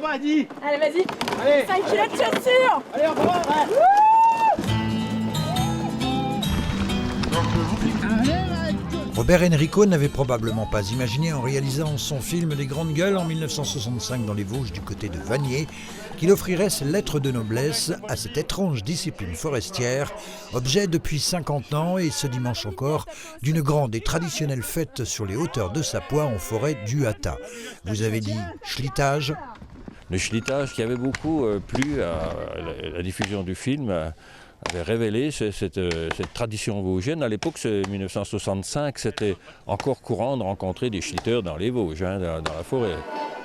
pas dit. Allez, vas-y. Allez. 5 kilos de chaussures. Allez, on va. Robert Enrico n'avait probablement pas imaginé en réalisant son film Les Grandes Gueules en 1965 dans les Vosges du côté de Vanier qu'il offrirait ses lettres de noblesse à cette étrange discipline forestière, objet depuis 50 ans et ce dimanche encore d'une grande et traditionnelle fête sur les hauteurs de Sapois en forêt du Hata. Vous avez dit schlitage? Le schlitage qui avait beaucoup plu à la diffusion du film avait révélé cette tradition vosgienne. À l'époque, c'est 1965, c'était encore courant de rencontrer des schlitters dans les Vosges, dans la forêt.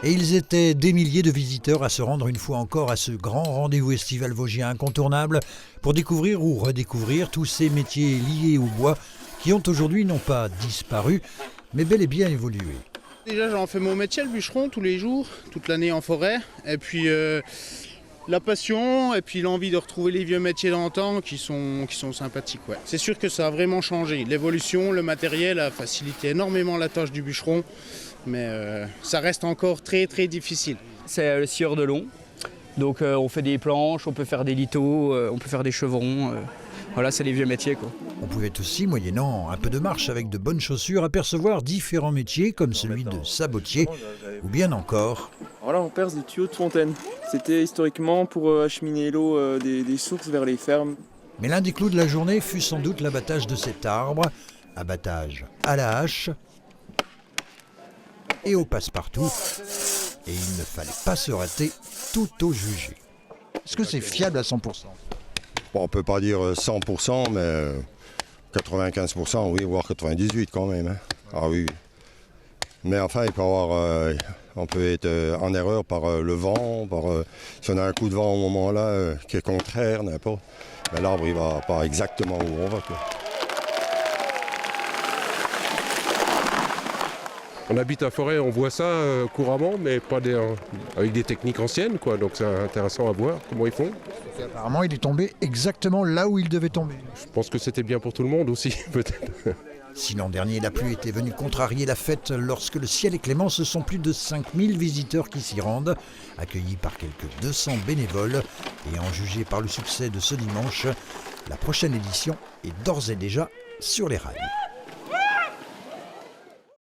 Et ils étaient des milliers de visiteurs à se rendre une fois encore à ce grand rendez-vous estival vosgien incontournable pour découvrir ou redécouvrir tous ces métiers liés au bois qui ont aujourd'hui non pas disparu, mais bel et bien évolué. Déjà, j'en fais mon métier, le bûcheron, tous les jours, toute l'année en forêt. Et puis la passion et puis l'envie de retrouver les vieux métiers d'antan qui sont sympathiques. Ouais. C'est sûr que ça a vraiment changé. L'évolution, le matériel a facilité énormément la tâche du bûcheron, mais ça reste encore très très difficile. C'est le scieur de long. Donc on fait des planches, on peut faire des liteaux, on peut faire des chevrons. Voilà, c'est les vieux métiers, quoi. On pouvait aussi, moyennant un peu de marche avec de bonnes chaussures, apercevoir différents métiers comme celui de sabotier ou bien encore... Alors là, on perce des tuyaux de fontaine. C'était historiquement pour acheminer l'eau des sources vers les fermes. Mais l'un des clous de la journée fut sans doute l'abattage de cet arbre, abattage à la hache et au passe-partout. Et il ne fallait pas se rater tout au jugé. Est-ce que c'est fiable à 100%? Bon, on ne peut pas dire 100%, mais 95%, oui, voire 98% quand même. Hein. Ah oui. Mais enfin, il peut y avoir, on peut être en erreur par le vent, si on a un coup de vent au moment-là qui est contraire, n'importe. Mais l'arbre, il ne va pas exactement où on va, quoi. On habite à forêt, on voit ça couramment, mais pas avec des techniques anciennes, quoi. Donc c'est intéressant à voir comment ils font. Apparemment, il est tombé exactement là où il devait tomber. Je pense que c'était bien pour tout le monde aussi, peut-être. Si l'an dernier, la pluie était venue contrarier la fête lorsque le ciel est clément, ce sont plus de 5000 visiteurs qui s'y rendent, accueillis par quelques 200 bénévoles. Et en juger par le succès de ce dimanche, la prochaine édition est d'ores et déjà sur les rails.